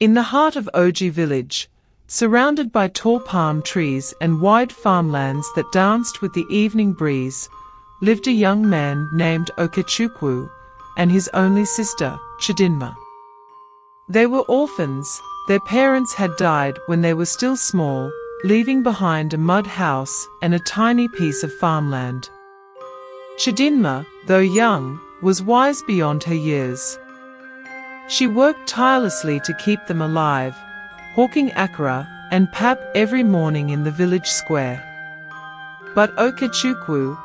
In the heart of Oji village, surrounded by tall palm trees and wide farmlands that danced with the evening breeze, lived a young man named Okechukwu and his only sister, Chidinma. They were orphans. Their parents had died when they were still small, leaving behind a mud house and a tiny piece of farmland. Chidinma, though young, was wise beyond her years. She worked tirelessly to keep them alive, hawking akara and pap every morning in the village square. But Okechukwu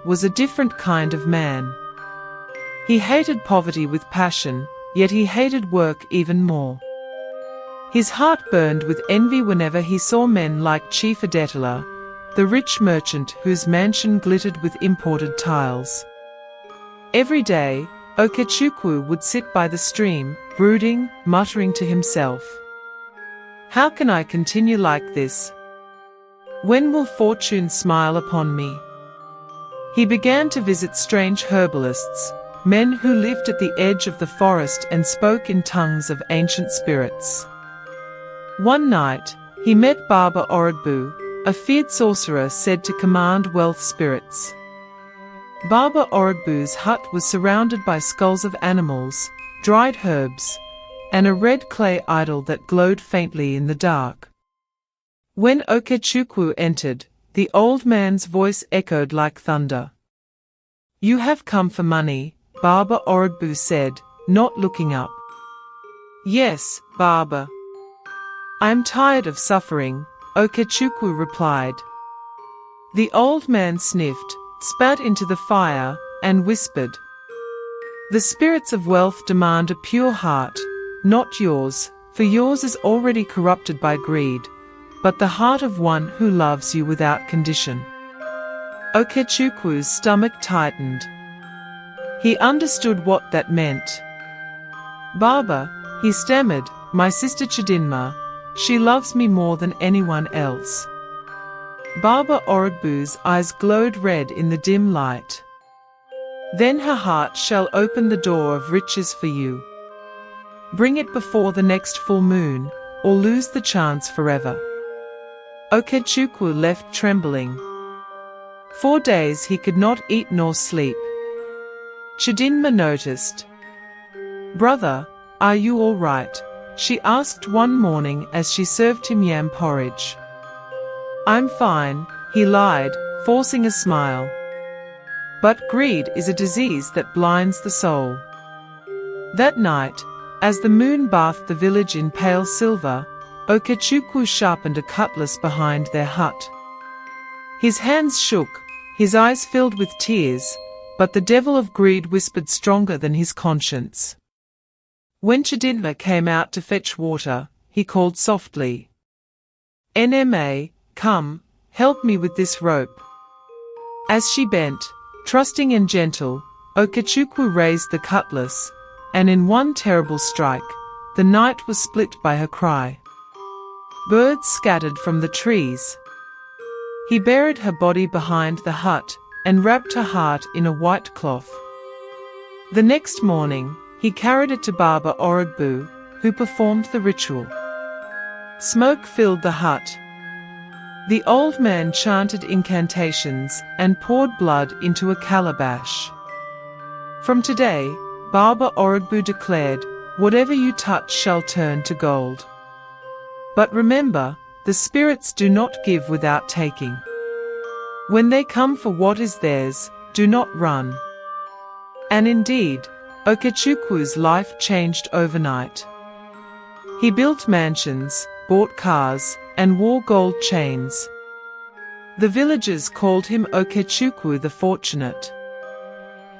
was a different kind of man. He hated poverty with passion, yet he hated work even more. His heart burned with envy whenever he saw men like Chief Adetola, the rich merchant whose mansion glittered with imported tiles. Every day, Okechukwu would sit by the stream, brooding, muttering to himself, "How can I continue like this? When will fortune smile upon me?" He began to visit strange herbalists, men who lived at the edge of the forest and spoke in tongues of ancient spirits. One night, he met Baba Orodbu, a feared sorcerer said to command wealth spirits. Baba Orodbu's hut was surrounded by skulls of animals, dried herbs, and a red clay idol that glowed faintly in the dark. When Okechukwu entered, the old man's voice echoed like thunder. "You have come for money," Baba Orodbu said, not looking up. "Yes, Baba. I am tired of suffering," Okechukwu replied. The old man sniffed, spat into the fire, and whispered, "The spirits of wealth demand a pure heart, not yours, for yours is already corrupted by greed, but the heart of one who loves you without condition." Okechukwu's stomach tightened. He understood what that meant. "Baba," he stammered, "my sister Chidinma, she loves me more than anyone else." Baba Orodbu's eyes glowed red in the dim light. "Then her heart shall open the door of riches for you. Bring it before the next full moon, or lose the chance forever." Okechukwu left trembling. 4 days he could not eat nor sleep. Chidinma noticed. "Brother, are you all right?" she asked one morning as she served him yam porridge. "I'm fine," he lied, forcing a smile. But greed is a disease that blinds the soul. That night, as the moon bathed the village in pale silver, Okechukwu sharpened a cutlass behind their hut. His hands shook, his eyes filled with tears, but the devil of greed whispered stronger than his conscience. When Chidinma came out to fetch water, he called softly, "Nma, come, help me with this rope." As she bent, trusting and gentle, Okechukwu raised the cutlass, and in one terrible strike, the night was split by her cry. Birds scattered from the trees. He buried her body behind the hut and wrapped her heart in a white cloth. The next morning, he carried it to Baba Orodbu, who performed the ritual. Smoke filled the hut. The old man chanted incantations and poured blood into a calabash. From today, Baba Orodbu declared, "Whatever you touch shall turn to gold." But remember, the spirits do not give without taking. When they come for what is theirs, do not run. And indeed, Okechukwu's life changed overnight. He built mansions, bought cars, and wore gold chains. The villagers called him Okechukwu the Fortunate.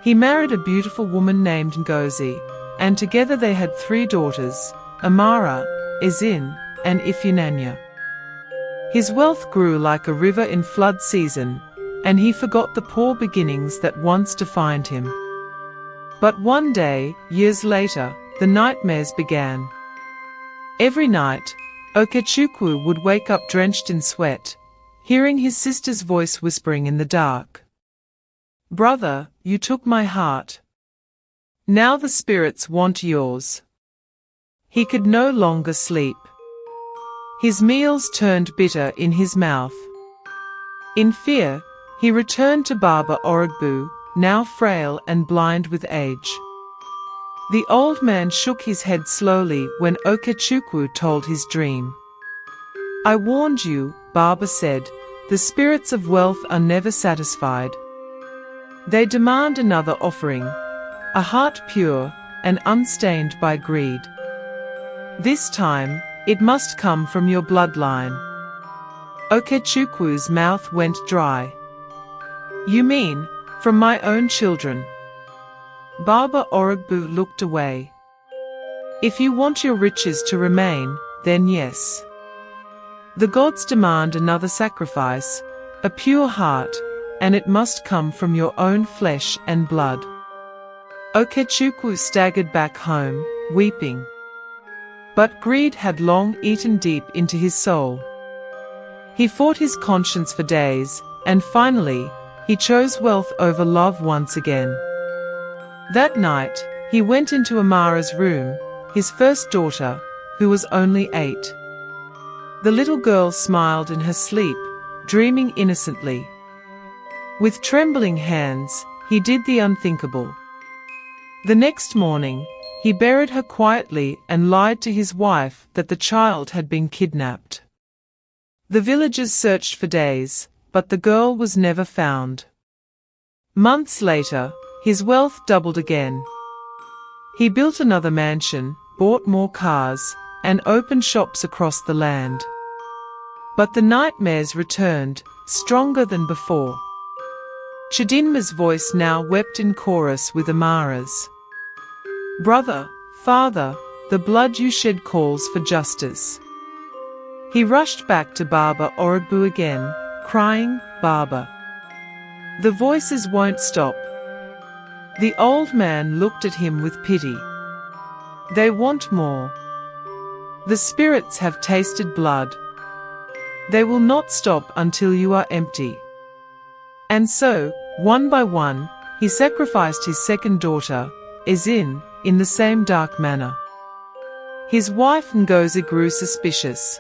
He married a beautiful woman named Ngozi, and together they had 3 daughters, Amara, Ezin, and Ifunanya. His wealth grew like a river in flood season, and he forgot the poor beginnings that once defined him. But one day, years later, the nightmares began. Every night, Okechukwu would wake up drenched in sweat, hearing his sister's voice whispering in the dark. "Brother, you took my heart. Now the spirits want yours. He could no longer sleep. His meals turned bitter in his mouth. In fear, he returned to Baba Orogbu, now frail and blind with age. The old man shook his head slowly when Okechukwu told his dream. I warned you, Baba said, the spirits of wealth are never satisfied. They demand another offering, a heart pure and unstained by greed. This time, it must come from your bloodline. Okechukwu's mouth went dry. You mean, from my own children? Baba Orogbu looked away. If you want your riches to remain, then yes. The gods demand another sacrifice, a pure heart, and it must come from your own flesh and blood. Okechukwu staggered back home, weeping. But greed had long eaten deep into his soul. He fought his conscience for days, and finally, he chose wealth over love once again. That night, he went into Amara's room, his first daughter, who was only 8. The little girl smiled in her sleep, dreaming innocently. With trembling hands, he did the unthinkable. The next morning, he buried her quietly and lied to his wife that the child had been kidnapped. The villagers searched for days, but the girl was never found. Months later, his wealth doubled again. He built another mansion, bought more cars, and opened shops across the land. But the nightmares returned, stronger than before. Chidinma's voice now wept in chorus with Amara's. Brother, father, the blood you shed calls for justice. He rushed back to Baba Orogbu again, crying, Baba. The voices won't stop. The old man looked at him with pity. They want more. The spirits have tasted blood. They will not stop until you are empty. And so, one by one, he sacrificed his second daughter, Ezin, in the same dark manner. His wife Ngozi grew suspicious.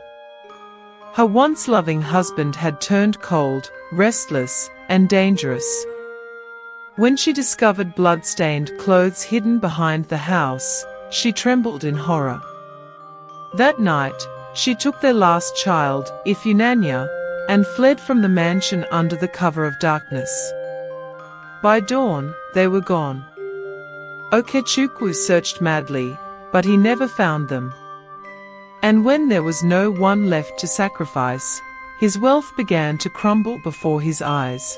Her once loving husband had turned cold, restless, and dangerous. When she discovered blood-stained clothes hidden behind the house, she trembled in horror. That night, she took their last child, Ifunanya, and fled from the mansion under the cover of darkness. By dawn, they were gone. Okechukwu searched madly, but he never found them. And when there was no one left to sacrifice, his wealth began to crumble before his eyes.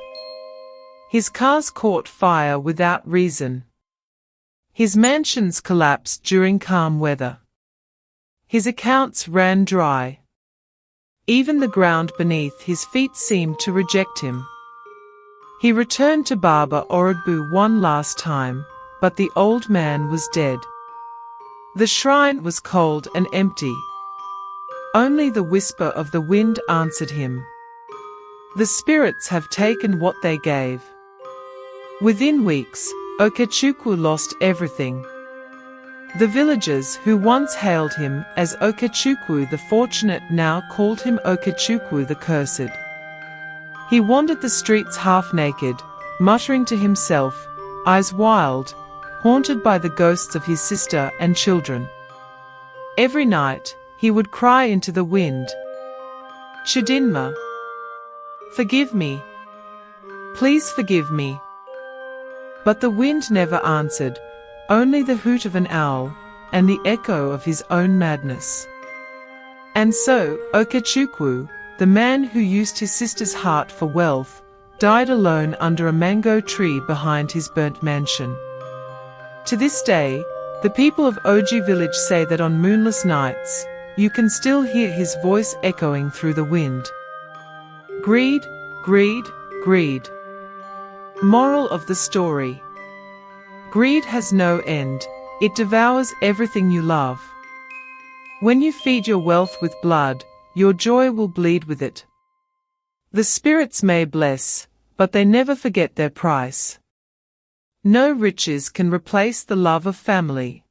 His cars caught fire without reason. His mansions collapsed during calm weather. His accounts ran dry. Even the ground beneath his feet seemed to reject him. He returned to Baba Orogbu one last time, but the old man was dead. The shrine was cold and empty. Only the whisper of the wind answered him. The spirits have taken what they gave. Within weeks, Okechukwu lost everything. The villagers who once hailed him as Okechukwu the Fortunate now called him Okechukwu the Cursed. He wandered the streets half-naked, muttering to himself, eyes wild, haunted by the ghosts of his sister and children. Every night, he would cry into the wind, Chidinma, forgive me. Please forgive me. But the wind never answered, only the hoot of an owl, and the echo of his own madness. And so, Okechukwu, the man who used his sister's heart for wealth, died alone under a mango tree behind his burnt mansion. To this day, the people of Oji village say that on moonless nights, you can still hear his voice echoing through the wind. Greed, greed, greed. Moral of the story. Greed has no end, it devours everything you love. When you feed your wealth with blood, your joy will bleed with it. The spirits may bless, but they never forget their price. No riches can replace the love of family.